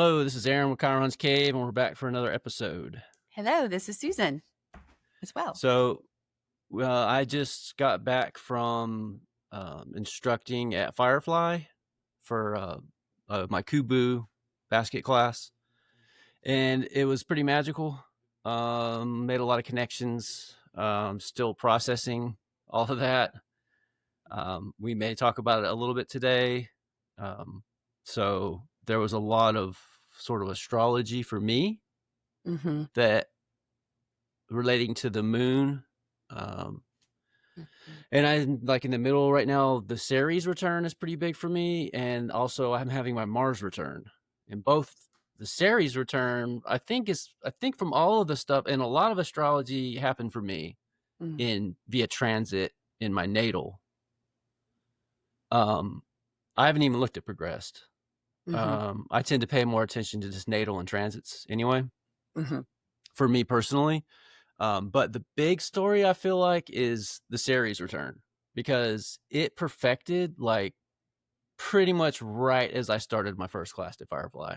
Hello, this is Aaron with Chiron's Cave, and we're back for another episode. Hello, this is Susan as well. So, I just got back from instructing at Firefly for my Kubu basket class, and it was pretty magical. Made a lot of connections. Still processing all of that. We may talk about it a little bit today. So there was a lot of sort of astrology for me that relating to the moon. And I'm like in the middle right now. The Ceres return is pretty big for me. And also I'm having my Mars return. And both the Ceres return, I think from all of the stuff, and a lot of astrology happened for me via transit in my natal. I haven't even looked at progressed. I tend to pay more attention to just natal and transits anyway, for me personally. But the big story I feel like is the Ceres return, because it perfected like pretty much right as I started my first class at Firefly.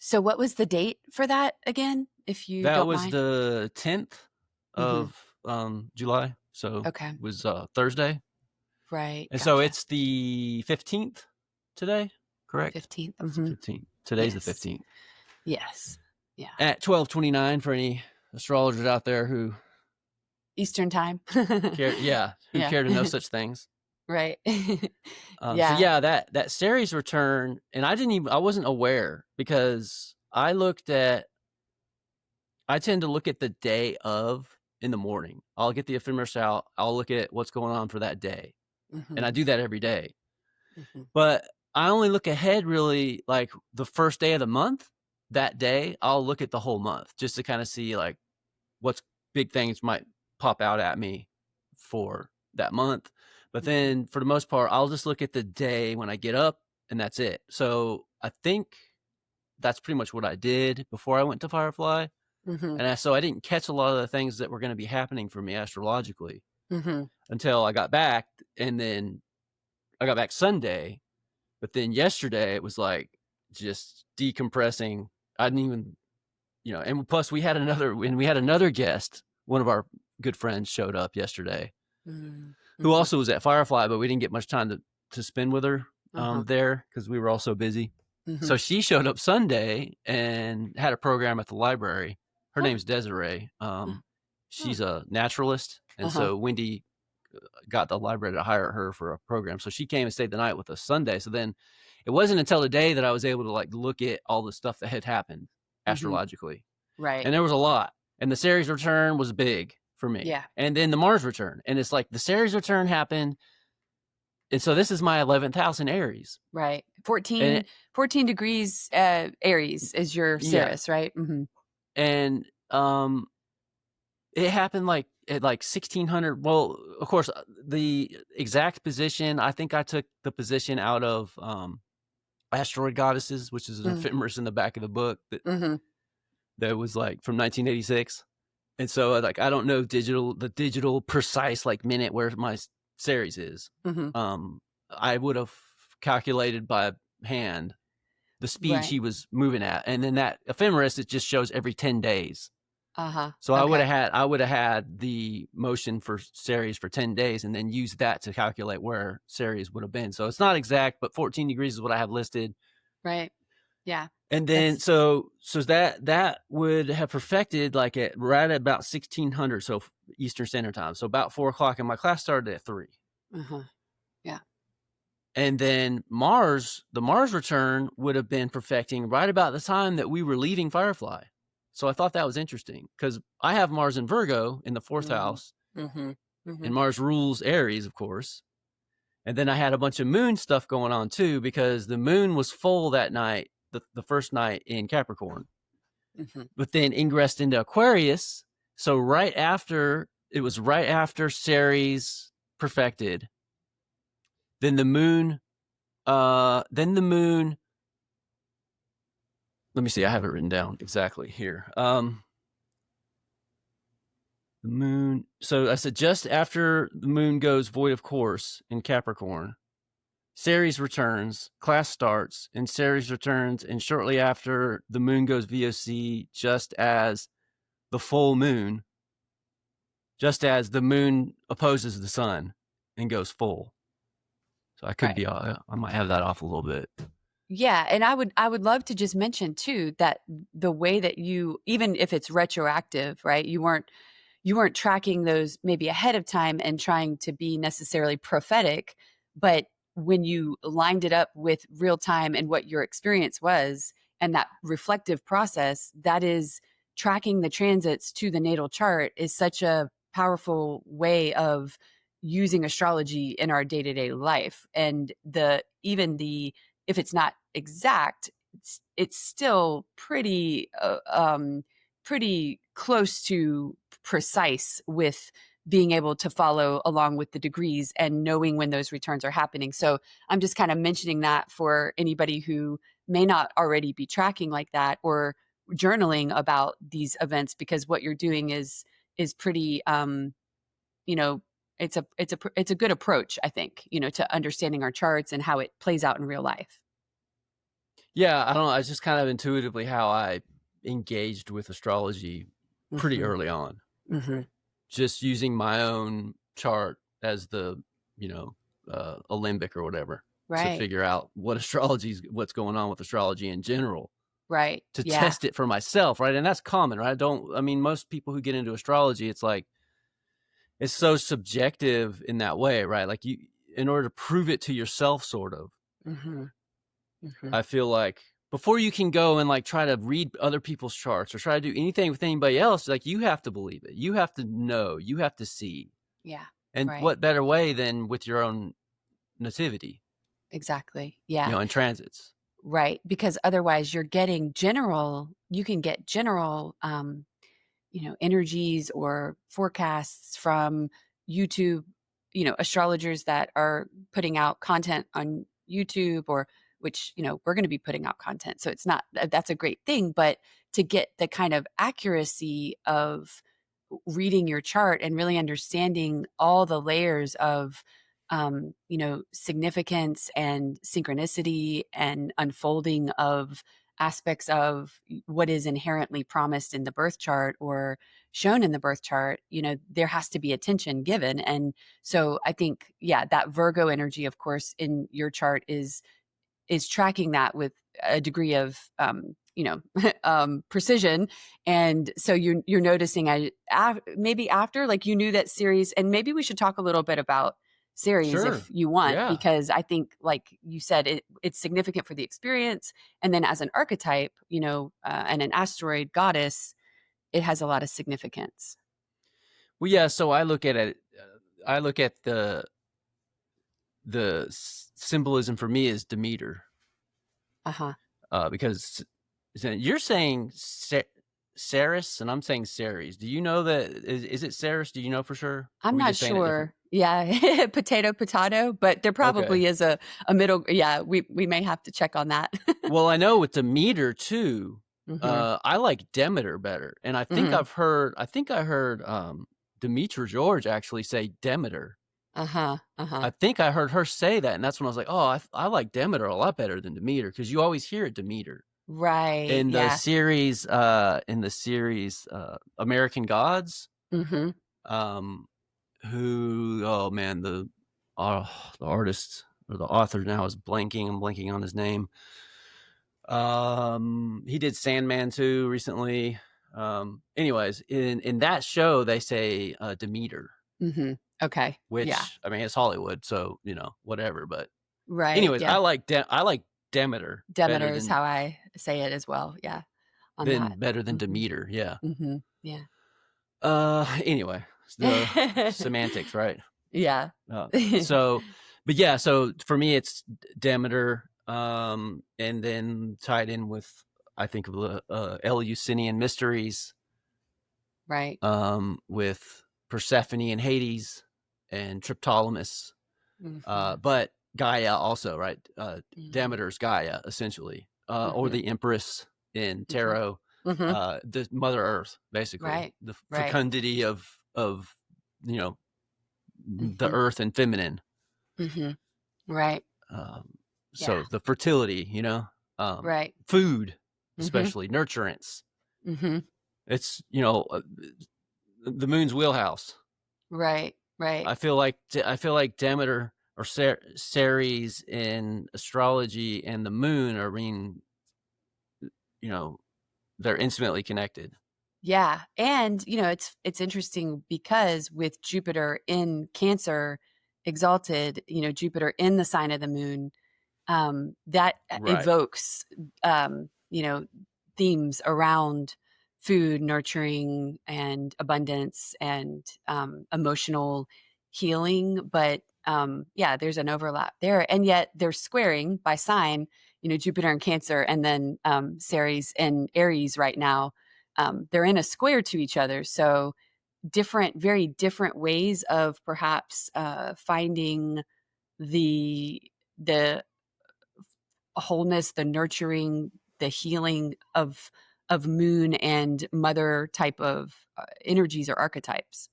So what was the date for that again, if you don't mind? That was the 10th of July. So it was Thursday. Right. And so it's the 15th today, correct? 15th. It's the 15th. Today's the 15th. Yes. Yeah. At 12:29 for any astrologers out there who Eastern time. care to know such things. Right. So that Ceres return, and I wasn't aware, because I tend to look at the day of in the morning. I'll get the ephemeris out. I'll look at what's going on for that day. And I do that every day. But I only look ahead really like the first day of the month. That day, I'll look at the whole month just to kind of see like what's big things might pop out at me for that month. But then for the most part, I'll just look at the day when I get up, and that's it. So I think that's pretty much what I did before I went to Firefly. And so I didn't catch a lot of the things that were going to be happening for me astrologically until I got back. And then I got back Sunday. But then yesterday it was like just decompressing. I didn't even, and plus we had another guest. One of our good friends showed up yesterday, who also was at Firefly, but we didn't get much time to spend with her there because we were all so busy. So she showed up Sunday and had a program at the library. Her name's Desiree. She's a naturalist. And so Wendy got the library to hire her for a program. So she came and stayed the night with us Sunday. So then it wasn't until the day that I was able to like look at all the stuff that had happened astrologically. Right. And there was a lot. And the Ceres return was big for me. Yeah. And then the Mars return. And it's like the Ceres return happened. And so this is my 11th house in Aries. Right. 14 degrees Aries is your Ceres, right? And it happened like at like 1600. Well, of course, the exact position, I think I took the position out of Asteroid Goddesses, which is an ephemeris in the back of the book that was like from 1986. And so like I don't know the digital precise like minute where my Ceres is. I would have calculated by hand the speed she was moving at, and then that ephemeris, it just shows every 10 days. So I would have had the motion for Ceres for 10 days and then use that to calculate where Ceres would have been. So it's not exact, but 14 degrees is what I have listed. Right. Yeah. And then so that would have perfected like right at about 1600, so Eastern Standard Time. So about 4:00, and my class started at 3. Yeah. And then the Mars return would have been perfecting right about the time that we were leaving Firefly. So I thought that was interesting because I have Mars in Virgo in the 4th house, and Mars rules Aries, of course. And then I had a bunch of moon stuff going on too, because the moon was full that night, the first night in Capricorn, but then ingressed into Aquarius. So right after Ceres perfected, then the moon, let me see, I have it written down exactly here. The moon, so I said just after the moon goes void of course in Capricorn, Ceres returns, class starts, and Ceres returns, and shortly after, the moon goes VOC, just as the full moon, just as the moon opposes the sun and goes full. So I could Right. be, I might have that off a little bit. Yeah, and I would love to just mention too that the way that you, even if it's retroactive, right? You weren't tracking those maybe ahead of time and trying to be necessarily prophetic, but when you lined it up with real time and what your experience was and that reflective process, that is tracking the transits to the natal chart is such a powerful way of using astrology in our day-to-day life. And the even the if it's not exact, it's still pretty close to precise with being able to follow along with the degrees and knowing when those returns are happening. So I'm just kind of mentioning that for anybody who may not already be tracking like that or journaling about these events, because what you're doing is pretty you know it's a good approach, I think, to understanding our charts and how it plays out in real life. Yeah, I don't know. It's just kind of intuitively how I engaged with astrology pretty Mhm. early on, Mhm. just using my own chart as the, you know, alembic or whatever to Right. figure out what's going on with astrology in general, Right. to Yeah. test it for myself, right? And that's common, right? I mean, most people who get into astrology, it's like, it's so subjective in that way, right? Like in order to prove it to yourself, sort of, Mhm. Mhm. I feel like before you can go and like try to read other people's charts or try to do anything with anybody else, like you have to believe it. You have to know, you have to see. Yeah. And Right. what better way than with your own nativity, Exactly. Yeah. and transits. Right. Because otherwise you can get general energies or forecasts from YouTube, astrologers that are putting out content on YouTube, or which, we're going to be putting out content. So it's not, that's a great thing, but to get the kind of accuracy of reading your chart and really understanding all the layers of significance and synchronicity and unfolding of aspects of what is inherently promised in the birth chart or shown in the birth chart, there has to be attention given. And so I think, yeah, that Virgo energy, of course, in your chart is tracking that with a degree of precision. And so you're noticing, maybe after, like, you knew that Ceres, and maybe we should talk a little bit about Ceres if Sure. you want, Yeah. because I think, like you said, it's significant for the experience. And then as an archetype, and an asteroid goddess, it has a lot of significance. Well, yeah. So I look at it. I look at the symbolism for me is Demeter, Uh-huh. because you're saying Ceres and I'm saying Ceres. Do you know that is it Ceres? Do you know for sure? Or are I'm we not just saying it different? sure. Yeah, potato, potato, but there Okay. probably is a middle. Yeah, we may have to check on that. Well, I know with Demeter too. Mhm. I like Demeter better, and Mhm. I think I heard Demeter George actually say Demeter. Uh-huh. Uh-huh. I think I heard her say that, and that's when I was like, oh, I like Demeter a lot better than Demeter, because you always hear it Demeter Right. Yeah. in the series American Gods. Mhm. Um, who oh man the artist or the author now is blanking. I'm blanking on his name. He did Sandman too recently. Anyways, in that show they say Demeter, Mhm. Okay. Yeah. which I mean it's Hollywood, so whatever. But Right. anyways, Yeah. I like Demeter Demeter is how I say it as well. Yeah. On that. better than Mhm. Demeter. Yeah. Mhm. Yeah. Anyway, it's the semantics, right? Yeah. Uh, so, but yeah, so for me, it's Demeter, and then tied in with, I think of the Eleusinian mysteries, Right. with Persephone and Hades and Triptolemus, Mhm. but Gaia also, right? Mhm. Demeter's Gaia, essentially, or Mhm. the Empress in Mhm. tarot, Mhm. the Mother Earth, basically, Right. the Right. fecundity of the Mhm. earth and feminine. Mhm. Right. So Yeah. the fertility, Right. food, Mhm. especially nurturance. Mhm. It's, the moon's wheelhouse. Right. Right. I feel like Demeter or Ceres in astrology and the moon are being, you know, they're intimately connected. Yeah. And, it's interesting because with Jupiter in Cancer exalted, Jupiter in the sign of the moon, that Right. evokes, um, you know, themes around food, nurturing, and abundance and emotional healing. But yeah, there's an overlap there. And yet they're squaring by sign, Jupiter in Cancer and then Ceres in Aries right now. They're in a square to each other. So very different ways of perhaps finding the the wholeness, the nurturing, the healing of moon and mother type of energies or archetypes.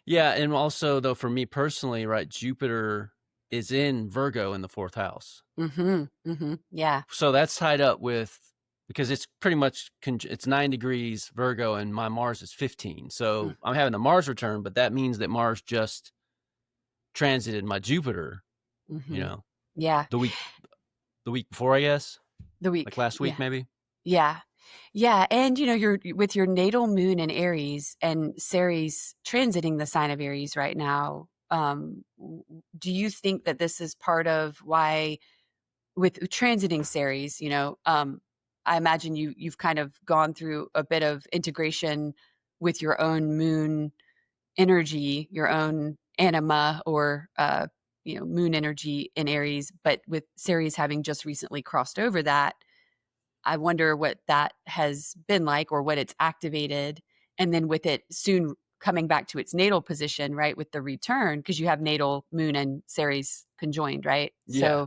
Yeah, and also though for me personally, right, Jupiter is in Virgo in the 4th house. Mhm. Mhm. Yeah. So that's tied up with because it's pretty much it's 9 degrees Virgo and my Mars is 15. So I'm having a Mars return, but that means that Mars just transited my Jupiter, you Mhm. know, Yeah. the week the week before, I guess, The like week. last week Yeah. maybe. Yeah. Yeah, and you're with your natal moon in Aries and Ceres transiting the sign of Aries right now. Do you think that this is part of why with transiting Ceres, I imagine you've kind of gone through a bit of integration with your own moon energy, your own anima or moon energy in Aries, but with Ceres having just recently crossed over that, I wonder what that has been like or what it's activated. And then with it soon coming back to its natal position, right, with the return, because you have natal moon and Ceres conjoined, right? Yeah. So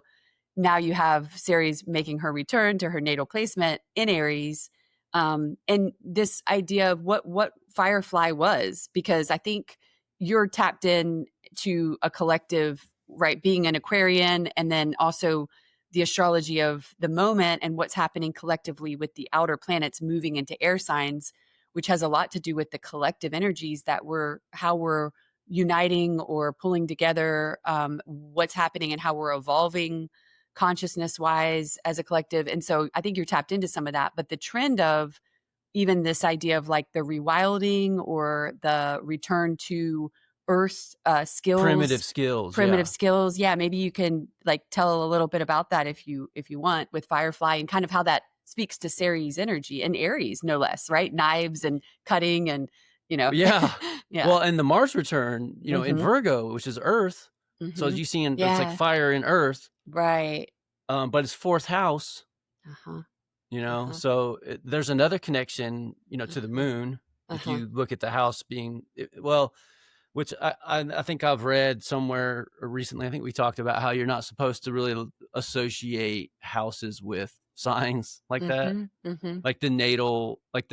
now you have Ceres making her return to her natal placement in Aries. And this idea of what Firefly was, because I think you're tapped in to a collective, right? Being an Aquarian, and then also the astrology of the moment and what's happening collectively with the outer planets moving into air signs, which has a lot to do with the collective energies that how we're uniting or pulling together, what's happening and how we're evolving consciousness wise as a collective. And so I think you're tapped into some of that. But the trend of even this idea of like the rewilding or the return to earth Primitive skills, skills, primitive yeah. skills. Yeah, maybe you can like tell a little bit about that if you want with Firefly and kind of how that speaks to Ceres energy and Aries, no less, right? Knives and cutting and you know, Yeah. yeah. Well, and the Mars return, in Mm-hmm. Virgo, which is Earth, so Mm-hmm. as you seeing, it's like Yeah. fire in Earth, Right. but it's 4th house, Uh-huh. Uh-huh. so there's another connection, to the Uh-huh. moon. If Uh-huh. you look at the house being, well, which I think I've read somewhere recently. I think we talked about how you're not supposed to really associate houses with signs like that, Mm-hmm. Mm-hmm. like the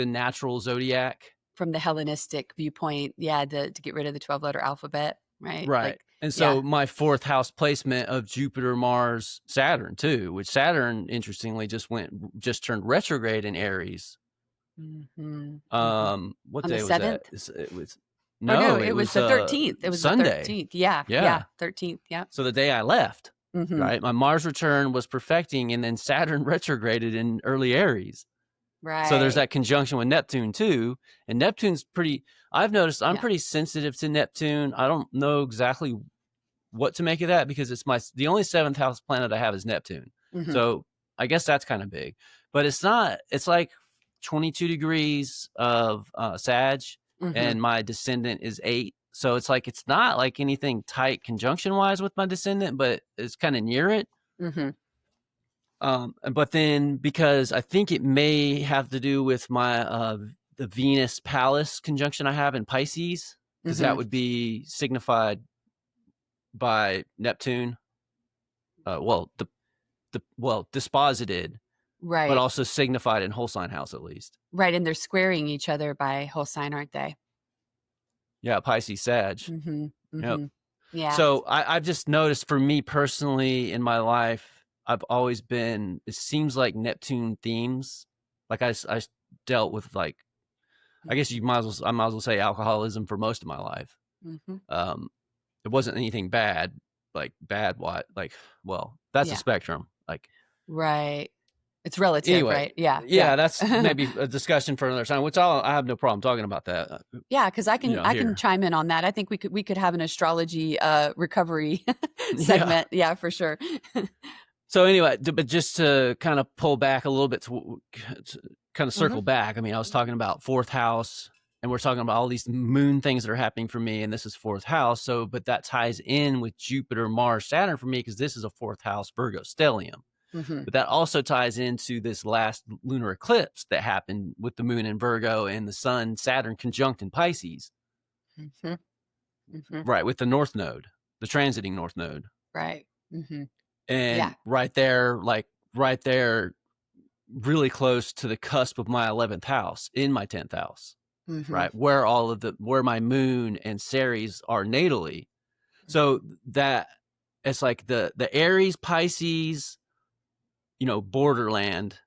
natural zodiac. From the Hellenistic viewpoint, yeah, to get rid of the 12-letter alphabet, right? Right. Like, And yeah. so my 4th house placement of Jupiter, Mars, Saturn too, which Saturn interestingly just turned retrograde in Aries. Mhm. Mhm. What On the day was that? 7th? It was Oh, no, no, it it was was the 13th. It was the Sunday. 13th. Yeah, yeah, Yeah. 13th, yep. So the day I left, Mhm. right? My Mars return was perfecting and then Saturn retrograded in early Aries. So there's Right. that conjunction with Neptune too. And Neptune's I've noticed I'm Yeah. pretty sensitive to Neptune. I don't know exactly what to make of that because the only 7th house planet I have is Neptune. Mhm. So I guess that's kind of big, but it's like 22 degrees of Sag Mhm. and my descendant is 8. So it's like, it's not like anything tight conjunction wise with my descendant, but it's kind of near it. Mhm. But then because I think it may have to do with my, the Venus Pallas conjunction I have in Pisces, because that Mhm. would be signified by Neptune. Disposited, but Right. also signified in whole sign house at least. Right, and they're squaring each other by whole sign, aren't they? Yeah, Pisces Sag. Mhm. Yep. Mhm. Yeah. So I've just noticed for me personally in my life, I've always been, it seems like Neptune themes. Like I dealt with like, I guess Mhm. I might as well say alcoholism for most of my life. Mhm. Um, it wasn't anything bad, like bad what, like, well, that's a Yeah. spectrum. Like, Right. It's relative, anyway, right? Yeah. Yeah. yeah, that's maybe a discussion for another time, which I have no problem talking about that, Yeah, because I can here. chime in on that. I think we could have an astrology recovery Yeah. segment. Yeah, for sure. So anyway, but just to kind of pull back a little bit to kind of Hmm. circle back. I mean, I was talking about fourth house, and we're talking about all these moon things that are happening for me, and this is fourth house. So, but that ties in with Jupiter, Mars, Saturn for me because this is a fourth house Virgo stellium. Hmm. But that also ties into this last lunar eclipse that happened with the moon in Virgo and the sun Saturn conjunct in Pisces, Hmm. Hmm. right, with the north node, the transiting north node. Right. Hmm. Yeah. And right there, like right there, really close to the cusp of my 11th house in my 10th house, Hmm. right? Where my moon and Ceres are natally. So that it's like the Aries, Pisces, borderland,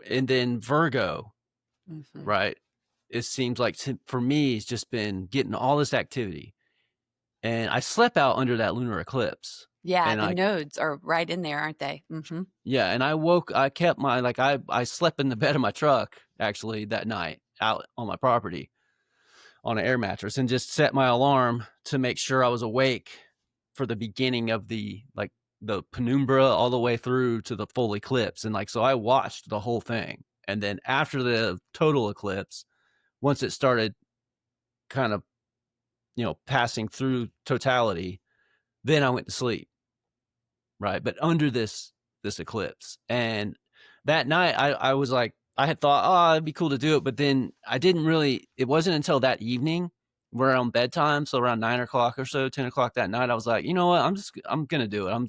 and then Virgo, Hmm. right? It seems like for me, it's just been getting all this activity. And I slept out under that lunar eclipse. Yeah, And the nodes are right in there, aren't they? Hmm. yeah, and I kept I slept in the bed of my truck actually that night out on my property on an air mattress and just set my alarm to make sure I was awake for the beginning of the penumbra all the way through to the full eclipse. And so I watched the whole thing. And then after the total eclipse, once it started kind of, passing through totality, then I went to sleep. Right. But under this eclipse. And that night I was like, I had thought, oh, it'd be cool to do it, but then I didn't really, it wasn't until that evening around bedtime, so around 9 o'clock or so, 10 o'clock that night, I was like, you know what, I'm gonna do it. I'm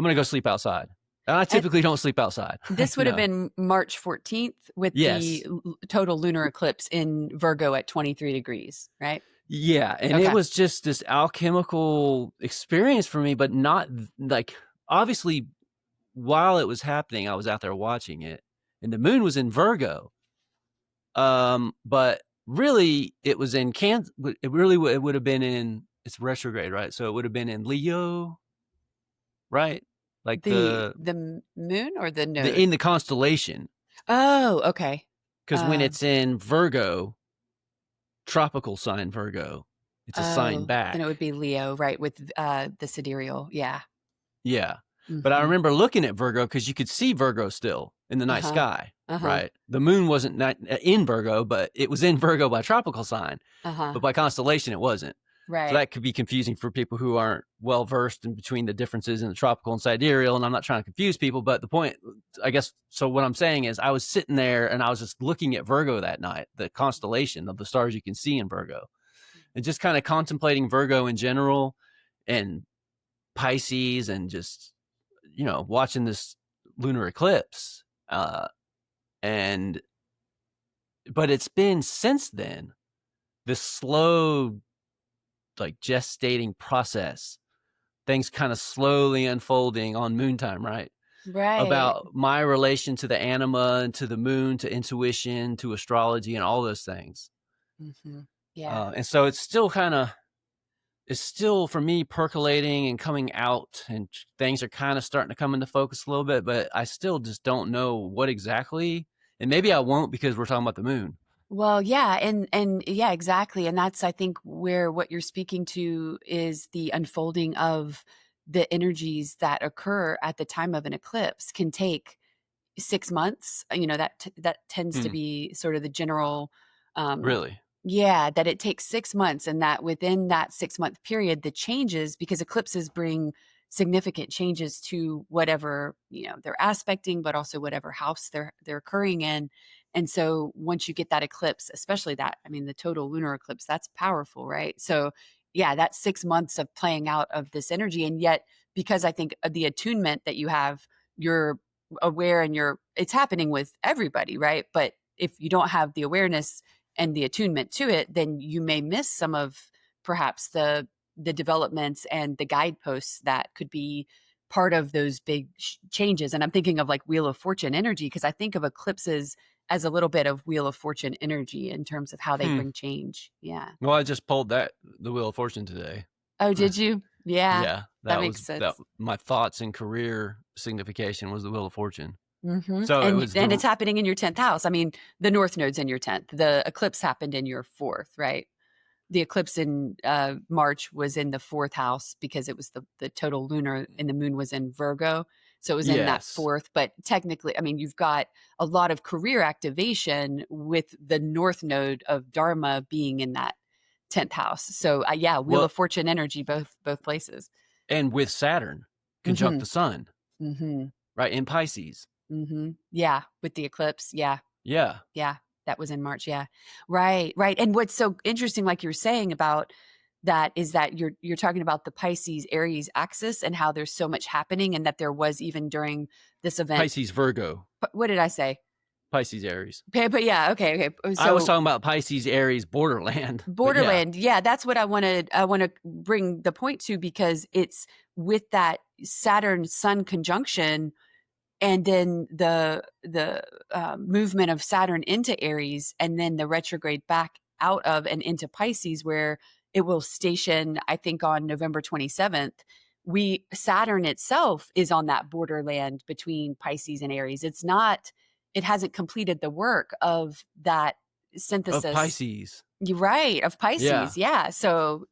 gonna go sleep outside. And I And typically don't sleep outside. this would have been March 14th with the Yes. total lunar eclipse in Virgo at 23 degrees, right? Yeah. And it Okay. was just this alchemical experience for me, but not like obviously while it was happening, I was out there watching it, and the moon was in Virgo. But really, it was in Can. It would have been in, it's retrograde, right? So it would have been in Leo, right? Like The moon or the the node? in the constellation, Oh, okay. because when Uh, it's in Virgo, tropical sign Virgo, it's a sign oh, then it back. would be Leo, right, with the sidereal. Yeah. Yeah. But I Mhm. remember looking at Virgo because you could see Virgo still in the night Uh-huh. sky, Uh-huh. right? The moon wasn't in Virgo, but it was in Virgo by tropical sign, Uh-huh. but by constellation, it wasn't. So Right. that could be confusing for people who aren't well versed in between the differences in the tropical and sidereal. And I'm not trying to confuse people, but the point, I guess, so what I'm saying is I was sitting there and I was just looking at Virgo that night, the constellation of the stars you can see in Virgo, and just kind of contemplating Virgo in general and Pisces and just, watching this lunar eclipse. And, but it's been since then, this slow, like gestating process, things kind of slowly unfolding on moon time, right? Right. About my relation to the anima and to the moon, to intuition, to astrology, and all those things. Mhm. Yeah. And so it's still for me percolating and coming out, and things are kind of starting to come into focus a little bit, but I still just don't know what exactly. And maybe I won't because we're talking about the moon. Well, yeah, and yeah, exactly. And that's I think where what you're speaking to is the unfolding of the energies that occur at the time of an eclipse can take 6 months. That tends to Hmm, be sort of the general um really? yeah, that it takes 6 months and that within that 6-month period the changes because eclipses bring significant changes to whatever, they're aspecting but also whatever house they're occurring in. And so once you get that eclipse, especially that, I mean the total lunar eclipse, that's powerful, right? So yeah, that's 6 months of playing out of this energy. And yet because I think of the attunement that you have, you're aware and it's happening with everybody, right? But if you don't have the awareness and the attunement to it, then you may miss some of perhaps the developments and the guideposts that could be part of those big changes. And I'm thinking of like Wheel of Fortune energy, because I think of eclipses as a little bit of Wheel of Fortune energy in terms of how they bring change. Yeah. Well, I just pulled the Wheel of Fortune today. Oh, did you? Yeah. Yeah, That makes sense. my thoughts and career signification was the Wheel of Fortune. Mm-hmm. So it was And it's happening in your 10th house. I mean, the North Node's in your 10th. The eclipse happened in your 4th, right? The eclipse in March was in the 4th house because it was the total lunar, and the moon was in Virgo. So it was in that 4th. But technically, I mean, you've got a lot of career activation with the North Node of Dharma being in that 10th house. So yeah, Wheel of Fortune energy, both places. And with Saturn conjunct the sun, right, in Pisces. Yeah, with the eclipse. Yeah. That was in March. Yeah. Right. And what's so interesting, like you're saying about that, is that you're talking about the Pisces Aries axis and how there's so much happening, and that there was even during this event. Pisces Virgo. What did I say? Pisces Aries. But yeah, okay. So I was talking about Pisces Aries borderland. Borderland. Yeah, that's what I want to bring the point to, because it's with that Saturn Sun conjunction, and then the movement of Saturn into Aries, and then the retrograde back out of and into Pisces, where it will station, I think, on November 27th. Saturn itself is on that borderland between Pisces and Aries. It hasn't completed the work of that synthesis. Of Pisces. You're right. Of Pisces. Yeah. So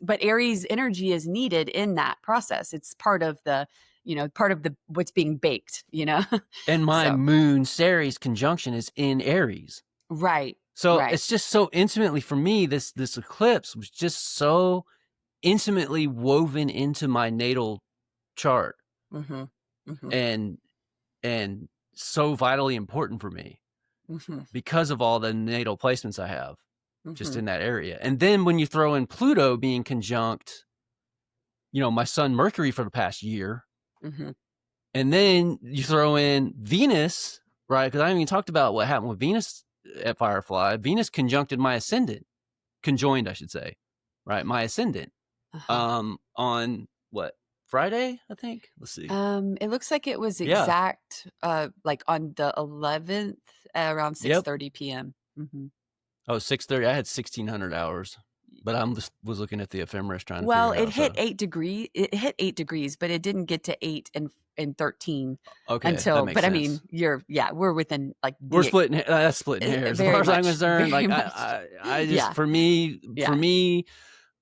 but Aries energy is needed in that process. It's part of what's being baked, And my moon Ceres conjunction is in Aries. Right. So it's just so intimately, for me, this eclipse was just so intimately woven into my natal chart. And so vitally important for me because of all the natal placements I have just in that area. And then when you throw in Pluto being conjunct, my sun Mercury for the past year, and then you throw in Venus, right? Because I haven't even talked about what happened with Venus at Firefly. Venus conjuncted my ascendant, conjoined, I should say, right? My ascendant on what? Friday, I think. Let's see. It looks like it was exact, like on the 11th, around 6:30 p.m. Oh, 6:30. I had 1,600 hours, but I was looking at the ephemeris trying to. Well, it hit 8 degrees. It hit 8 degrees, but it didn't get to 8 and 13 until. But sense. I mean, we're within like we're splitting. That's splitting hairs. As far as I'm concerned, like I just for me.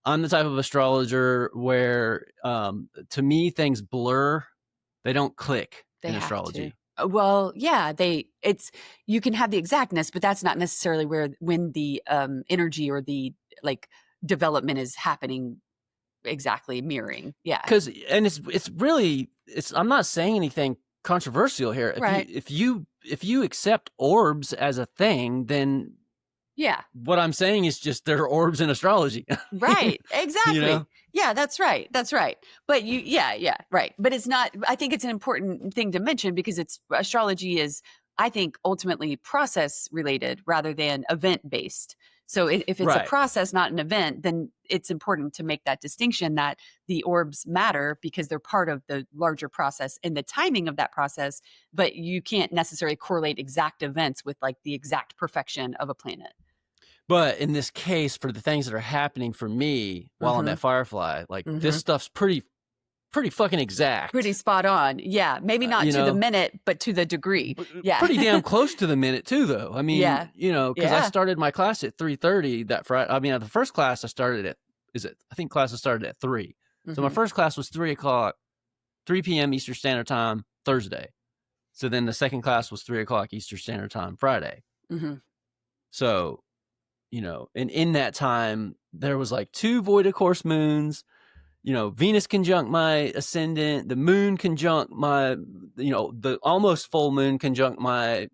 I'm the type of astrologer where, to me, things blur. They don't click in astrology. Well, yeah, you can have the exactness, but that's not necessarily when the energy or the development is happening exactly mirroring. Yeah. And it's really, I'm not saying anything controversial here. Right. If you accept orbs as a thing, then yeah. What I'm saying is just there are orbs in astrology. Right. Exactly. Yeah, that's right. But right. But it's not, I think it's an important thing to mention, because astrology is, I think, ultimately process related rather than event based. So if it's a process, not an event, then it's important to make that distinction that the orbs matter because they're part of the larger process and the timing of that process, but you can't necessarily correlate exact events with like the exact perfection of a planet. But in this case, for the things that are happening for me while I'm at Firefly, like this stuff's pretty fucking exact. Pretty spot on. Yeah. Maybe not to the minute, but to the degree. Yeah. Pretty damn close to the minute too, though. I mean, because I started my class at 3:30 that Friday. I mean, the first class I started at, I think classes started at 3. So my first class was 3 p.m. Eastern Standard Time, Thursday. So then the second class was 3 o'clock Eastern Standard Time, Friday. So, and in that time, there was like 2 void of course moons, Venus conjunct my ascendant, the moon conjunct my, the almost full moon conjunct my,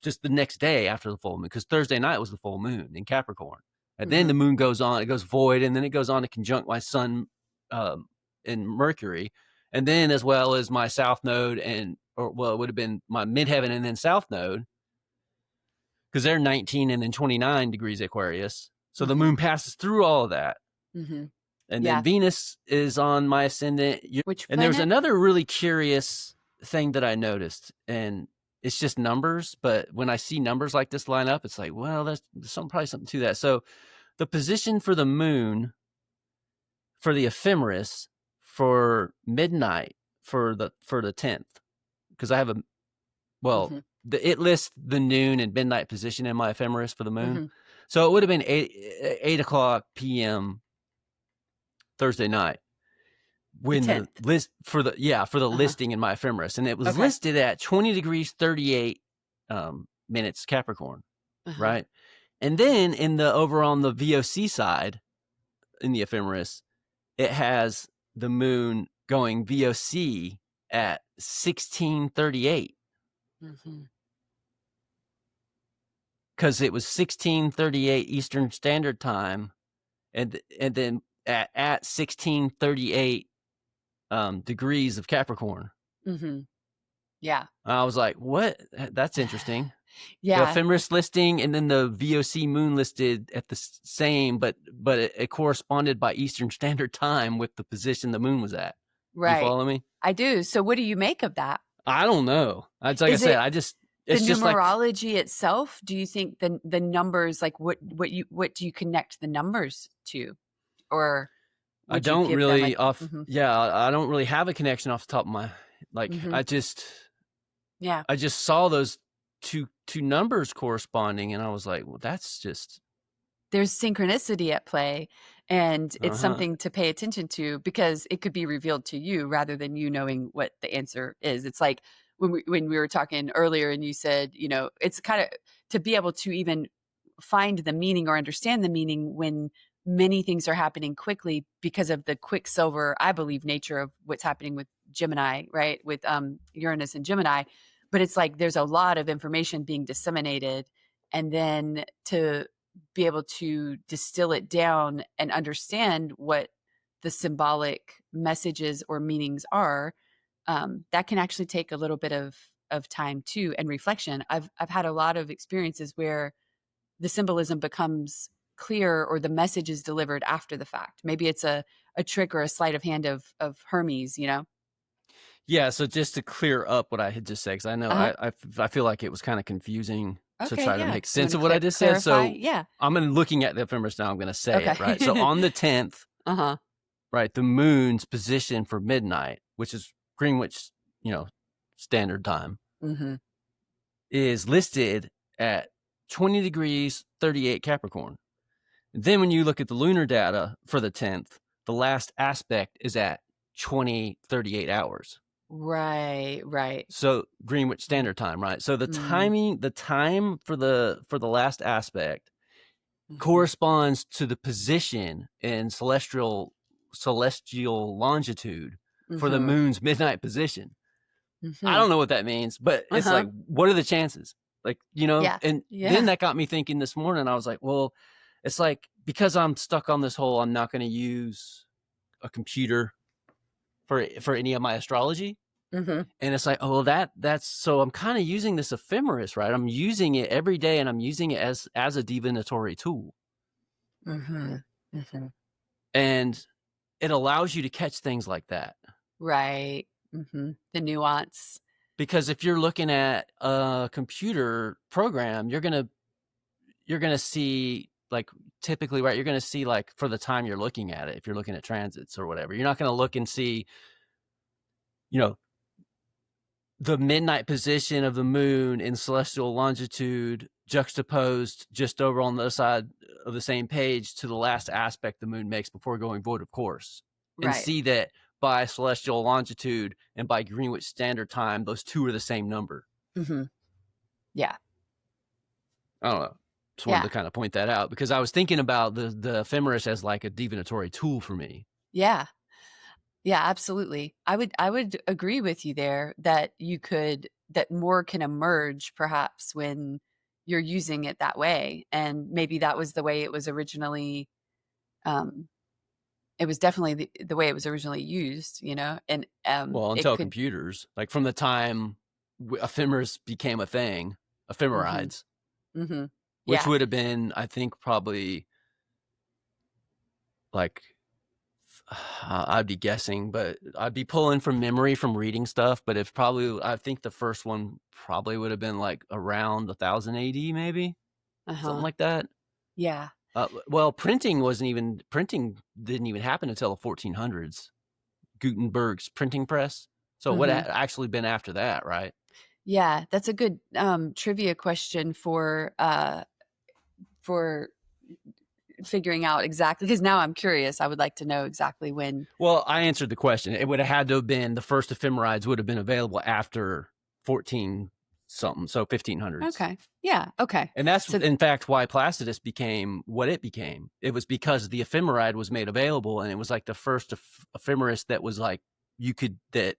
just the next day after the full moon, because Thursday night was the full moon in Capricorn. And then the moon goes on, it goes void, and then it goes on to conjunct my sun in Mercury. And then as well as my south node it would have been my midheaven and then south node, because they're 19 and then 29 degrees Aquarius. So the moon passes through all of that. And then Yeah. Venus is on my ascendant. Which And there was planet? another really curious thing that I noticed, and it's just numbers. But when I see numbers like this line up, it's like, well, there's probably something to that. So the position for the moon, for the ephemeris, for midnight, for the 10th, because I have Mhm. it lists the noon and midnight position in my ephemeris for the moon. Mhm. So it would have been 8 o'clock p.m. Thursday night The when the 10th. list for the Uh-huh. listing in my ephemeris, and it was Okay. listed at 20 degrees 38 minutes Capricorn, Uh-huh. right? And then over on the VOC side in the ephemeris, it has the moon going VOC at 1638, Mhm. because it was 1638 Eastern Standard Time, and then at 1638 degrees of Capricorn. Mhm. Yeah. I was like, what? That's interesting. The Yeah. ephemeris listing and then the VOC moon listed at the same, but it corresponded by Eastern Standard Time with the position the moon was at. You Right. follow me? I do. So what do you make of that? I don't know. It's like I Is said, it the it's just like, numerology itself? Do you think the numbers, like what do you connect the numbers to? Or I would you don't give them really mhm, I don't really have a connection off the top of my, like, mhm. Yeah. I just saw those two numbers corresponding, and I was like, well, that's just, There's synchronicity at play, and it's uh-huh. something to pay attention to because it could be revealed to you rather than you knowing what the answer is. It's like when we were talking earlier and you said, it's kind of to be able to even find the meaning or understand the meaning when many things are happening quickly because of the quicksilver, I believe, nature of what's happening with Gemini, right? With Uranus and Gemini. But it's like there's a lot of information being disseminated, and then to be able to distill it down and understand what the symbolic messages or meanings are, that can actually take a little bit of time too, and reflection. I've had a lot of experiences where the symbolism becomes clear or the message is delivered after the fact. Maybe it's a trick or a sleight of hand of Hermes. Yeah, so just to clear up what I had just said, because I know Uh-huh. I feel like it was kind of confusing to Okay, try to yeah. make You sense want of what I to just said. clarify? So Yeah. looking at the ephemeris now. I'm going to say it right. So Okay. on the 10th, Uh-huh. right, the moon's position for midnight, which is Greenwich, Standard Time, Mhm. is listed at 20 degrees 38 Capricorn. Then when you look at the lunar data for the 10th, the last aspect is at 20:38 hours. Right, right. So Greenwich Standard Time, right? So Mm, the time for the last aspect mhm, corresponds to the position in celestial longitude for the mhm, moon's midnight position. I mhm. don't know what that means, but it's Uh-huh. like, what are the chances? Like, Yeah, and then yeah. that got me thinking this morning. I was like, well, it's like, because I'm stuck on this whole, I'm not going to use a computer for any of my astrology. Mhm, And it's like, oh, well, that's so I'm kind of using this ephemeris, right? I'm using it every day, and I'm using it as a divinatory tool, mhm, mhm. and it allows you to catch things like that. Right. Mhm. The nuance. Because if you're looking at a computer program, you're gonna see, like, typically, right, you're gonna see, like, for the time you're looking at it, if you're looking at transits or whatever, you're not gonna look and see, you know, the midnight position of the moon in celestial longitude juxtaposed just over on the other side of the same page to the last aspect the moon makes before going void of course, and Right. see that by celestial longitude and by Greenwich Standard Time, those two are the same number. Mhm. Yeah. I don't know. Just wanted Yeah. to kind of point that out, because I was thinking about the ephemeris as like a divinatory tool for me. Yeah. Yeah, absolutely. I would agree with you there that that more can emerge perhaps when you're using it that way, and maybe that was the way it was originally, um it was definitely the way it was originally used, and, Well, it until could computers, like from the time ephemeris became a thing, mhm, ephemerides, mhm. which Yeah. would have been, I think, probably like I'd be guessing, but I'd be pulling from memory from reading stuff. But if probably, I think the first one probably would have been like around 1000 AD, maybe something Uh-huh. like that. Yeah. Well, printing didn't even happen until the 1400s. Gutenberg's printing press. So what Mhm. actually been after that, right? Yeah, that's a good trivia question for figuring out exactly, because now I'm curious. I would like to know exactly when. Well, I answered the question. It would have had to have been the first ephemerides would have been available after 14 something, so 1500s. Okay. Yeah. Okay. And that's So, in fact why Placidus became what it became. It was because the ephemeride was made available, and it was like the first ephemeris that was like that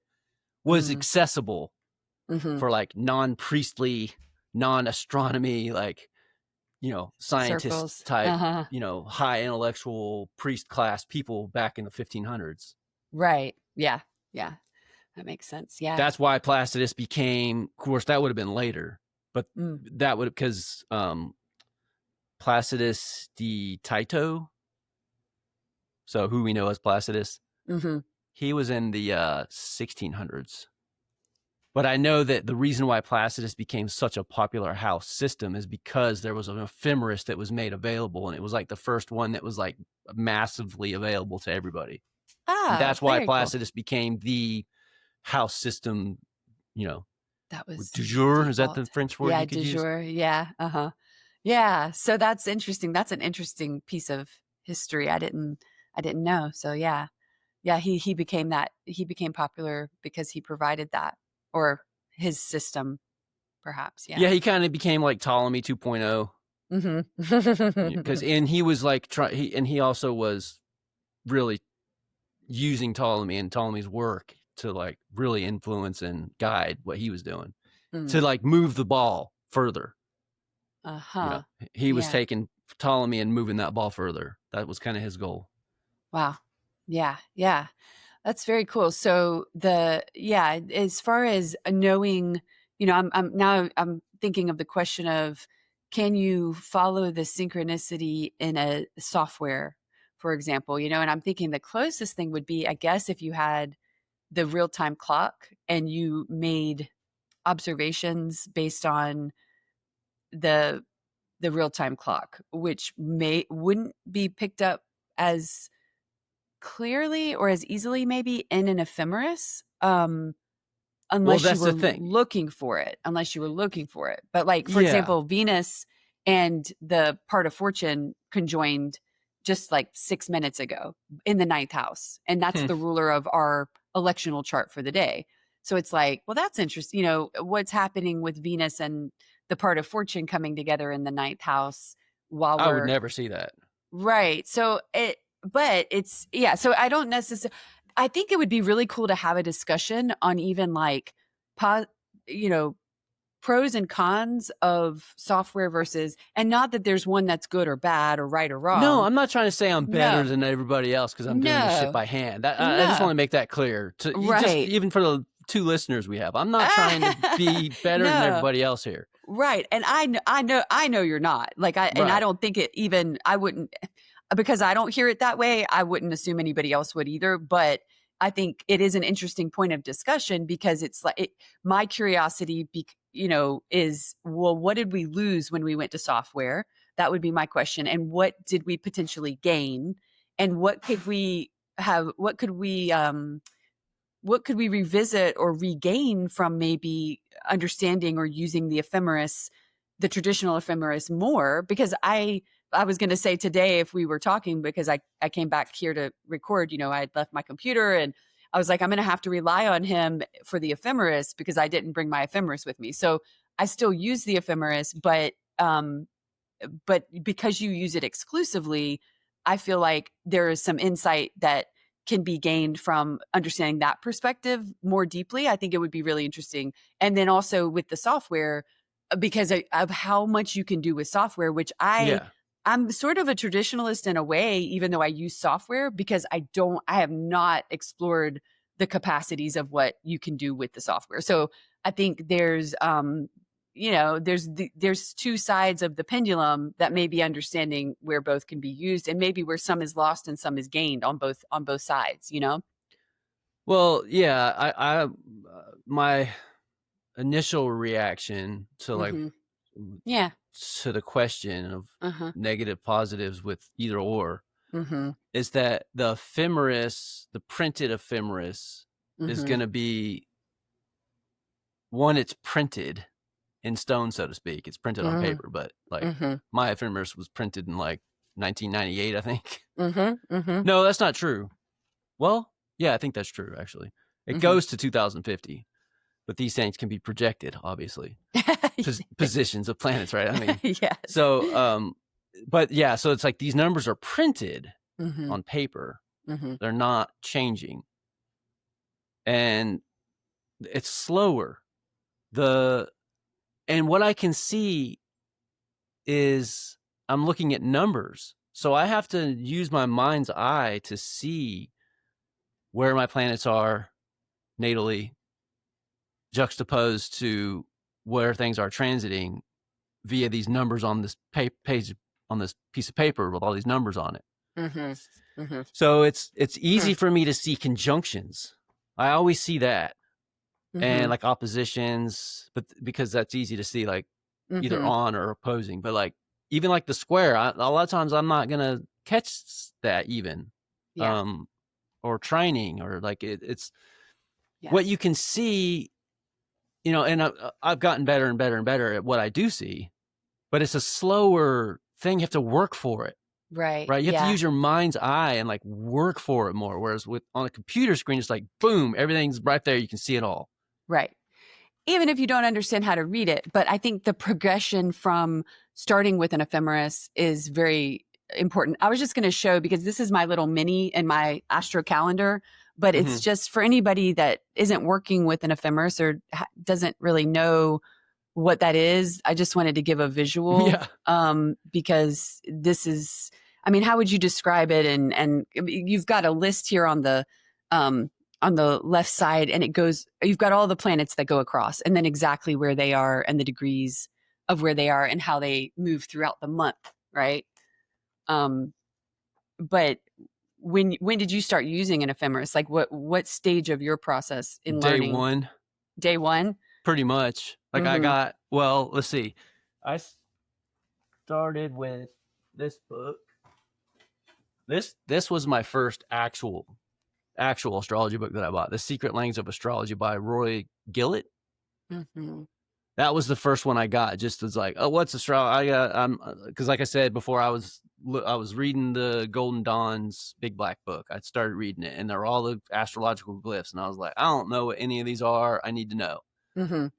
was mm, accessible hmm for like non-priestly, non-astronomy, like, scientist circles. type, Uh-huh. high intellectual priest class people back in the 1500s. Right. Yeah. Yeah. That makes sense. Yeah. That's why Placidus became, of course, that would have been later, but Mm. that would, because Placidus de Tito, so who we know as Placidus, Hmm. he was in the 1600s. But I know that the reason why Placidus became such a popular house system is because there was an ephemeris that was made available, and it was like the first one that was like massively available to everybody. And Oh, that's why very cool. Placidus became the house system, you know, That was du the jour. Is that the default. French word Yeah, you could du use? jour. Yeah. Uh-huh. Yeah. So that's interesting. That's an interesting piece of history. I didn't know. So yeah. Yeah, he became popular because he provided that, or his system perhaps. Yeah, Yeah. he kind of became like Ptolemy 2.0, because Mhm. and he was like he also was really using Ptolemy and Ptolemy's work to like really influence and guide what he was doing to Mm. like move the ball further. You know, Uh-huh. he was Yeah. taking Ptolemy and moving that ball further. That was kind of his goal. Wow. Yeah. Yeah. That's very cool. So as far as knowing, I'm thinking of the question of, can you follow the synchronicity in a software, for example, and I'm thinking the closest thing would be, I guess, if you had the real-time clock and you made observations based on the real-time clock, which wouldn't be picked up as clearly or as easily maybe in an ephemeris, Well, unless you that's were the thing. looking for it. But like, for Yeah. example, Venus and the part of fortune conjoined just like 6 minutes ago in the ninth house. And that's Hmm. the ruler of our electional chart for the day. So it's like, well, that's interesting. What's happening with Venus and the part of fortune coming together in the ninth house while I would we're never see that. right. But it's, yeah. So I don't necessarily, I think it would be really cool to have a discussion on even like, po- you know, pros and cons of software versus, and not that there's one that's good or bad or right or No, wrong. I'm not trying to say I'm better No, than everybody else because I'm doing this shit no, by hand. I just want no, to make that clear to you, just right. even for the two listeners we have. I'm not trying to be better than No, everybody else here. right. And I know you're not like, I Right. don't think it even, I wouldn't, because I don't hear it that way. I wouldn't assume anybody else would either. But I think it is an interesting point of discussion because it's like my curiosity, is, well, what did we lose when we went to software? That would be my question. And what did we potentially gain? And what could we revisit or regain from maybe understanding or using the traditional ephemeris more? Because I was going to say today, if we were talking, because I came back here to record, I had left my computer and I was like, I'm going to have to rely on him for the ephemeris because I didn't bring my ephemeris with me. So I still use the ephemeris, but because you use it exclusively, I feel like there is some insight that can be gained from understanding that perspective more deeply. I think it would be really interesting. And then also with the software, because of how much you can do with software, which Yeah. I'm sort of a traditionalist in a way, even though I use software, because I have not explored the capacities of what you can do with the software. So I think there's there's two sides of the pendulum that may be understanding where both can be used, and maybe where some is lost and some is gained on both sides. Well, yeah, my initial reaction to Yeah. to the question of negative positives with either or is that the ephemeris, the printed ephemeris, is going to be one. It's printed in stone, so to speak. It's printed on paper, but my ephemeris was printed in 1998, I think. No, that's not true. Well, yeah, I think that's true. Actually, it goes to 2050. But these things can be projected, obviously. Positions of planets, right? I mean, yes. So, but yeah, so it's like these numbers are printed on paper. They're not changing. And it's slower. And what I can see is I'm looking at numbers. So I have to use my mind's eye to see where my planets are natally, juxtaposed to where things are transiting via these numbers on this page, on this piece of paper with all these numbers on it. So it's easy for me to see conjunctions. I always see that. And oppositions, but because that's easy to see, either on or opposing. But even the square, a lot of times I'm not going to catch that even. Or training, or it's what you can see. And I've gotten better and better and better at what I do see, but it's a slower thing. You have to work for it. Right. You have to use your mind's eye and work for it more. Whereas on a computer screen, it's boom, everything's right there. You can see it all. Right. Even if you don't understand how to read it. But I think the progression from starting with an ephemeris is very important. I was just going to show, because this is my little mini in my astro calendar, but it's just for anybody that isn't working with an ephemeris or doesn't really know what that is. I just wanted to give a visual, because this is, how would you describe it? And you've got a list here on the left side, and you've got all the planets that go across, and then exactly where they are and the degrees of where they are and how they move throughout the month. Right. But when did you start using an ephemeris? What stage of your process in learning? Day one? Pretty much. Let's see. I started with this book. This was my first actual astrology book that I bought. The Secret Language of Astrology by Roy Gillett. That was the first one I got. Just as what's astrology? Because like I said before, I was reading the Golden Dawn's Big Black Book. I started reading it, and there were all the astrological glyphs, and I was like, I don't know what any of these are. I need to know.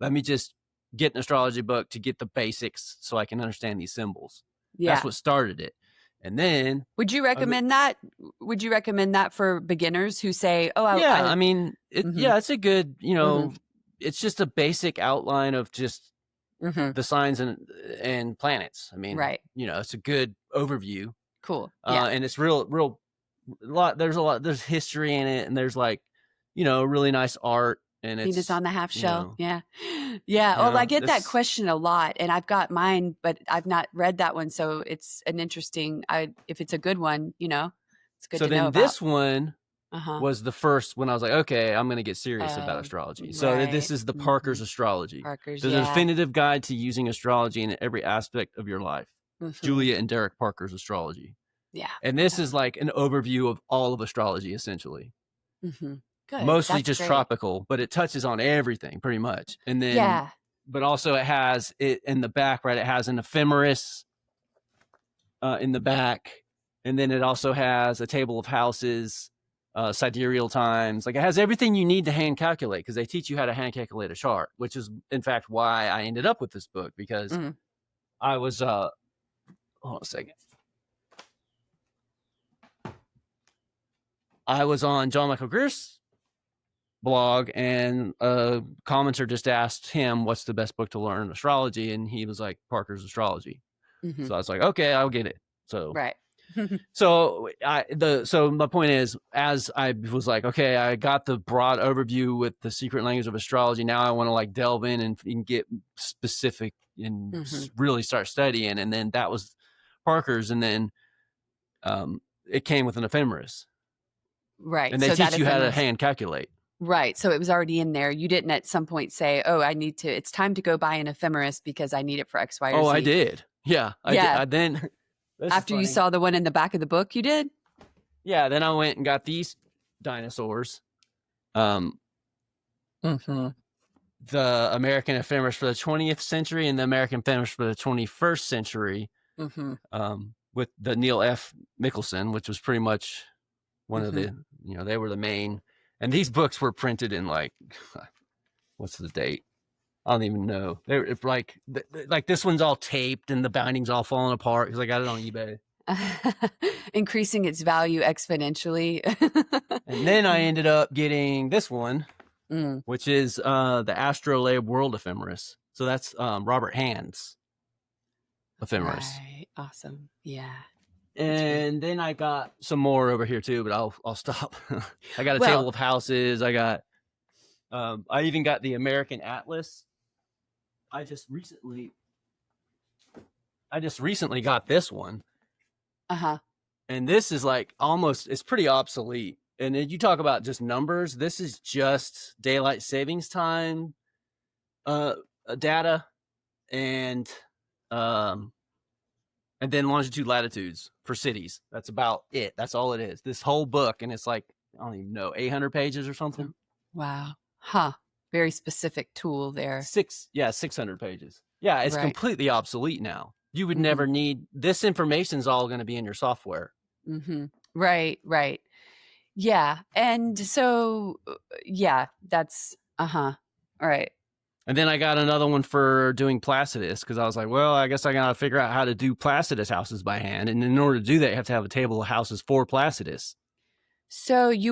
Let me just get an astrology book to get the basics so I can understand these symbols. That's what started it. And then, would you recommend that? Would you recommend that for beginners who say, "Oh, it's a good, it's just a basic outline of just the signs and planets. It's a good overview. Cool. And it's real there's history in it, and there's really nice art, and it's on the half shell. Yeah. Well, I get that question a lot, and I've got mine, but I've not read that one. So it's an interesting, if it's a good one, it's good to know about. This one was the first when I was like, okay, I'm going to get serious about astrology. Right. So this is the Parker's Astrology. There's a definitive guide to using astrology in every aspect of your life. Julia and Derek Parker's Astrology. Yeah. And this is an overview of all of astrology, essentially. Good. Mostly That's just great. tropical, but it touches on everything pretty much. And then, but also it has it in the back, right? It has an ephemeris in the back. And then it also has a table of houses, sidereal times. It has everything you need to hand calculate, because they teach you how to hand calculate a chart, which is in fact why I ended up with this book, because I was, hold on a second. I was on John Michael Greer's blog, and a commenter just asked him what's the best book to learn astrology, and he was like, Parker's Astrology. So I was like, okay, I'll get it. So right. So so my point is, as I was like, okay, I got the broad overview with the secret language of astrology. Now I want to like delve in and get specific and really start studying. And then that was Parker's, and then it came with an ephemeris. Right. And they So that teach you how to ephemeris. hand calculate. Right. So it was already in there. You didn't at some point say, oh, it's time to go buy an ephemeris because I need it for X, Y, or Z. Oh, I did. Yeah. I did. I then after you saw the one in the back of the book, you did? Yeah. Then I went and got these dinosaurs. The American ephemeris for the 20th century and the American ephemeris for the 21st century. With the Neil F. Mickelson, which was pretty much one of the, they were the main. And these books were printed in like, what's the date? I don't even know. They're like this one's all taped and the binding's all falling apart because I got it on eBay. Increasing its value exponentially. And then I ended up getting this one, which is the Astrolabe World Ephemeris. So that's Robert Hand's ephemeris. Right. Awesome. Yeah. And then I got some more over here too, but I'll stop. I got a table of houses. I got I even got the American Atlas. I just recently got this one. And this is like it's pretty obsolete. And then you talk about just numbers. This is just daylight savings time data and then longitude latitudes for cities. That's about it. That's all it is. This whole book, and it's like, I don't even know, 800 pages or something. Wow. Huh. Very specific tool there. 600 pages. Yeah, it's completely obsolete now. You would never need this. Information's all going to be in your software. Right. Yeah. And so, that's, all right. And then I got another one for doing Placidus because I was like, well, I guess I got to figure out how to do Placidus houses by hand. And in order to do that, you have to have a table of houses for Placidus. My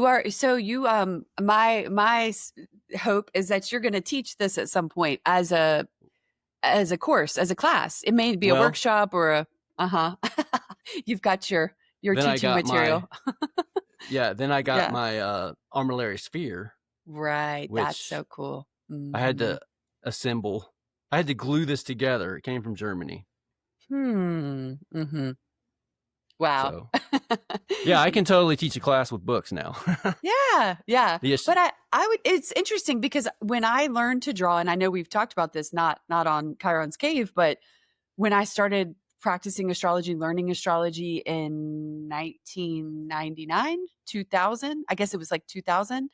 hope is that you're going to teach this at some point as a course, as a class. It may be a workshop or you've got your teaching material. Then I got my armillary sphere. Right. That's so cool. I had to assemble. I had to glue this together. It came from Germany. Wow. So, yeah, I can totally teach a class with books now. Yeah. But it's interesting because when I learned to draw, and I know we've talked about this, not on Chiron's Cave, but when I started practicing astrology, learning astrology in 1999, 2000, I guess it was like 2000.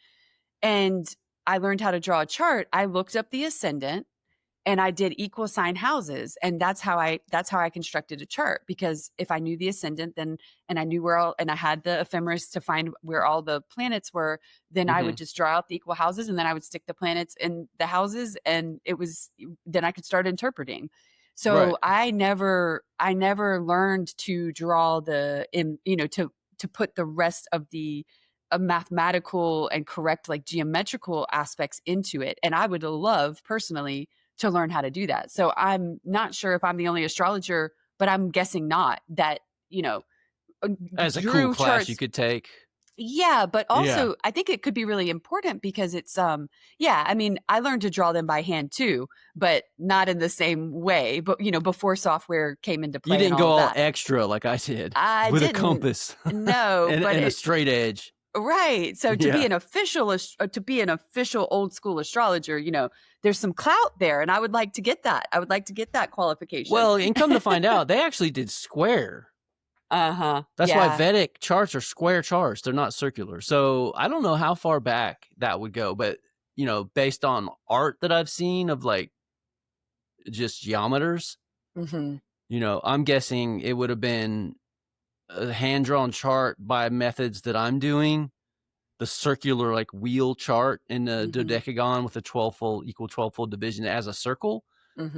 And I learned how to draw a chart. I looked up the ascendant and I did equal sign houses. And that's how I constructed a chart, because if I knew the ascendant, then, and I knew and I had the ephemeris to find where all the planets were, then I would just draw out the equal houses and then I would stick the planets in the houses, and then I could start interpreting. So I never learned to draw to put the rest of the mathematical and correct, like geometrical aspects into it. And I would love personally to learn how to do that. So I'm not sure if I'm the only astrologer, but I'm guessing not, that, as a cool class you could take. Yeah. But also I think it could be really important because it's, I mean, I learned to draw them by hand too, but not in the same way. But, before software came into play. You didn't go all extra like I did. With a compass. No. and but a straight edge. Right. So to be an official old school astrologer, there's some clout there, and I would like to get that. I would like to get that qualification. Well, and come to find out, they actually did square. That's why Vedic charts are square charts. They're not circular. So I don't know how far back that would go, but based on art that I've seen of like just geometers, I'm guessing it would have been a hand-drawn chart by methods that I'm doing, the circular like wheel chart in the dodecagon with a 12-fold equal 12-fold division as a circle.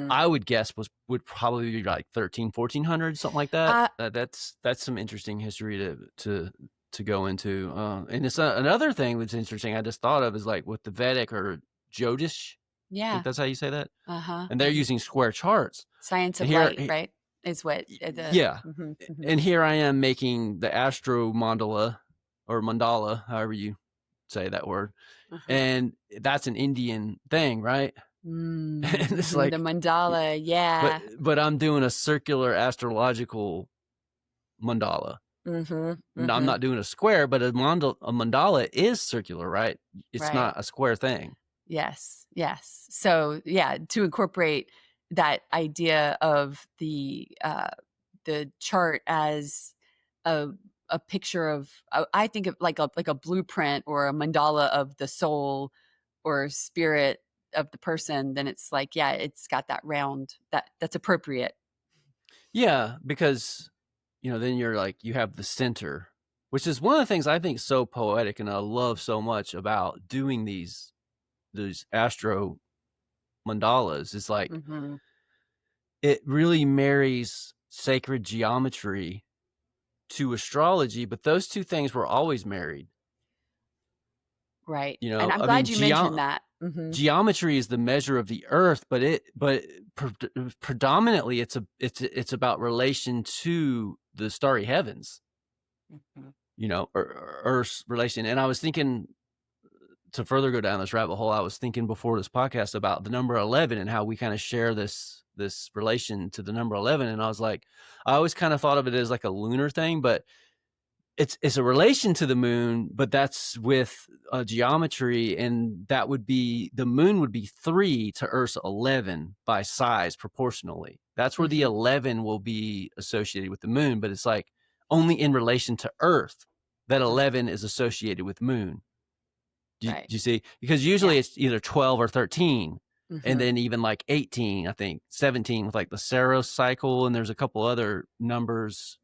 I would guess would probably be like 1400, something like that. That's some interesting history to go into. And it's another thing that's interesting I just thought of is like with the Vedic or Jyotish. I think that's how you say that. And they're using square charts. Science of light, right? is what the Yeah. mhm. And here I am making the astro mandala or mandala, however you say that word. Uh-huh. And that's an Indian thing, right? And it's The like, mandala, yeah. but I'm doing a circular astrological mandala. Mhm, No, I'm mhm. not doing a square, but a mandala is circular, right? It's Right. not a square thing. Yes, yes. So, yeah, to incorporate that idea of the chart as a a picture of I think of like a blueprint or a mandala of the soul or spirit of the person, then it's like, yeah, it's got that round that's appropriate. Yeah, because then you're like you have the center, which is one of the things I think is so poetic and I love so much about doing these astro mandalas is like Mhm. it really marries sacred geometry to astrology, but those two things were always married. Right. You And know, I'm I mean, glad you mentioned that. Mhm. geometry is the measure of the earth, but predominantly it's about relation to the starry heavens, Mhm. or Earth's relation. And I was thinking to further go down this rabbit hole, I was thinking before this podcast about the number 11 and how we kind of share this relation to the number 11. And I was like, I always kind of thought of it as like a lunar thing, but it's a relation to the moon, but that's with geometry, and that would be the moon would be 3 to Earth's 11 by size proportionally. That's where the Mhm. 11 will be associated with the moon, but it's like only in relation to Earth that Right. 11 is associated with moon. Right. Do you see? Because Yeah. usually it's either 12 or 13, and Mhm. then even like 18, I think 17 with like the Ceres cycle, and there's a couple other numbers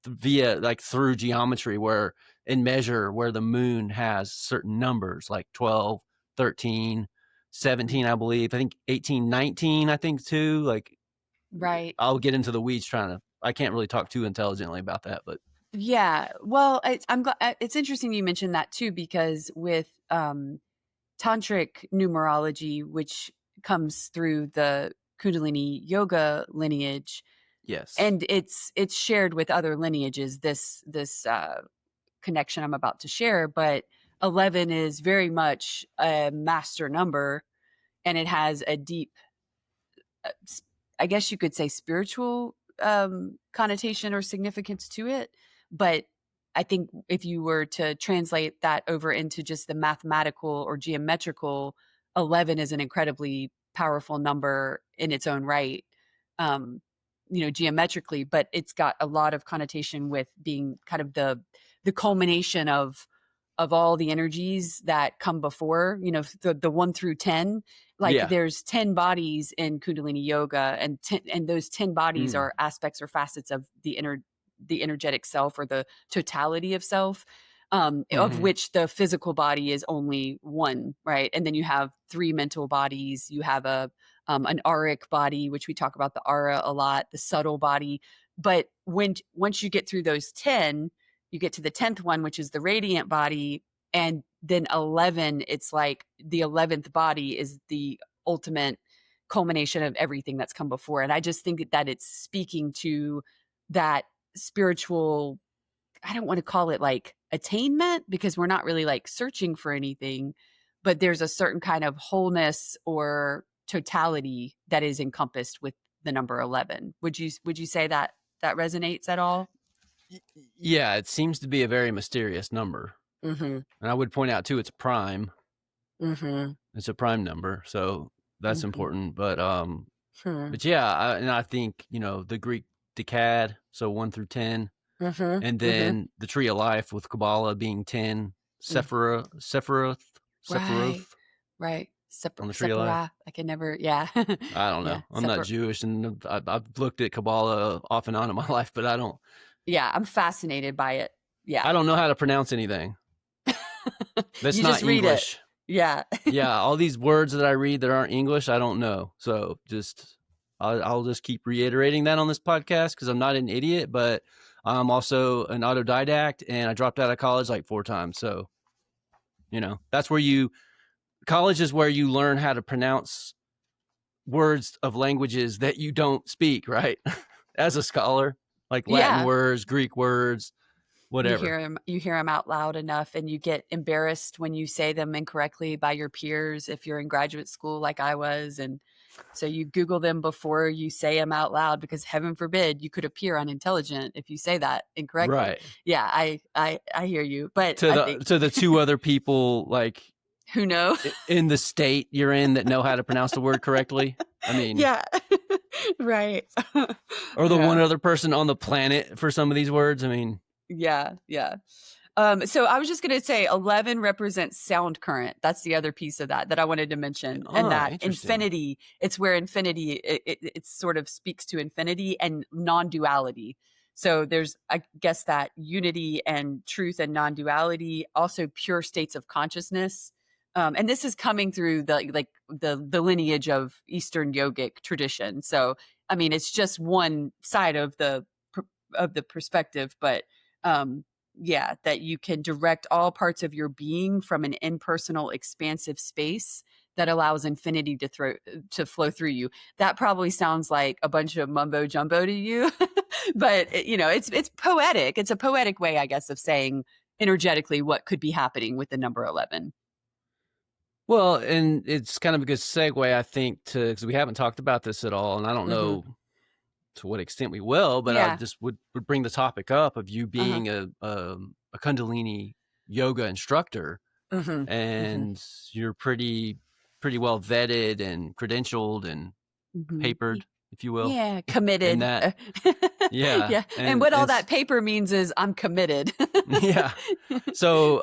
via like through geometry where in measure where the moon has certain numbers like 12, 13, Mhm. 17, I believe. I think 18, 19, I think too. Like Right. I'll get into the weeds I can't really talk too intelligently about that, but Yeah. Well, I'm glad it's interesting you mentioned that too, because with tantric numerology, which comes through the Kundalini yoga lineage, yes. and it's shared with other lineages, this connection I'm about to share, but 11 is very much a master number, and it has a deep I guess you could say spiritual connotation or significance to it. But I think if you were to translate that over into just the mathematical or geometrical, 11 is an incredibly powerful number in its own right, um, geometrically, but it's got a lot of connotation with being kind of the culmination of all the energies that come before, the 1 through 10. Like Yeah. there's 10 bodies in Kundalini yoga, and those 10 bodies Mm. are aspects or facets of the energetic self, or the totality of self, of Hmm. which the physical body is only one, right? And then you have 3 mental bodies. You have an auric body, which we talk about the aura a lot, the subtle body. But once you get through those 10, you get to the 10th one, which is the radiant body. And then 11, it's like the 11th body is the ultimate culmination of everything that's come before. And I just think that it's speaking to that spiritual, I don't want to call it like attainment, because we're not really like searching for anything, but there's a certain kind of wholeness or totality that is encompassed with the number 11. Would you say that that resonates at all? Yeah, it seems to be a very mysterious number. Mhm. And I would point out too, it's prime. Mhm. It's a prime number, so that's Mhm. important. But Hmm. yeah, and I think the Greek decad, so 1 through 10, Mhm. and Mhm. then the tree of life with Kabbalah being 10, Mm. Right. Sephiroth Right. on the tree of life. Separa. I can never, yeah. I don't Yeah. know. I'm not Jewish, and I've looked at Kabbalah off and on in my life, but Yeah, I'm fascinated by it. Yeah. I don't know how to pronounce anything. That's You not just read it. English. Yeah. Yeah, all these words that I read that aren't English, I don't know. So I'll just keep reiterating that on this podcast because I'm not an idiot, but I'm also an autodidact, and I dropped out of college like 4 times. So that's where college is where you learn how to pronounce words of languages that you don't speak, right? as a scholar, like Latin Yeah. words, Greek words, whatever. You hear them out loud enough, and you get embarrassed when you say them incorrectly by your peers if you're in graduate school like I was, and so you Google them before you say them out loud because heaven forbid you could appear unintelligent if you say that incorrectly. Right. Yeah, I hear you, but To I think the two other people like who know? in the state you're in that know how to pronounce the word correctly. I mean, Yeah. Right. or the one Yeah. other person on the planet for some of these words. I mean, Yeah, yeah. So I was just going to say 11 represents sound current. That's the other piece of that I wanted to mention. And that interesting. infinity, it's where infinity, it sort of speaks to infinity and non-duality. So there's, I guess, that unity and truth and non-duality, also pure states of consciousness. And this is coming through the lineage of Eastern yogic tradition. So, I mean, it's just one side of the perspective, but yeah, that you can direct all parts of your being from an impersonal, expansive space that allows infinity to flow through you. That probably sounds like a bunch of mumbo jumbo to you, but it's poetic. It's a poetic way, I guess, of saying energetically what could be happening with the number 11. Well, and it's kind of a good segue, I think, to because we haven't talked about this at all, and I don't Mm-hmm. know to what extent we will, but I Yeah. just would bring the topic up of you Uh-huh. being a Kundalini yoga instructor, Mm-hmm. Mm-hmm. and you're pretty well vetted and credentialed and Mm-hmm. papered, if you will, Yeah, in committed. that. Yeah, Yeah, and what all and that paper means is I'm committed. yeah. So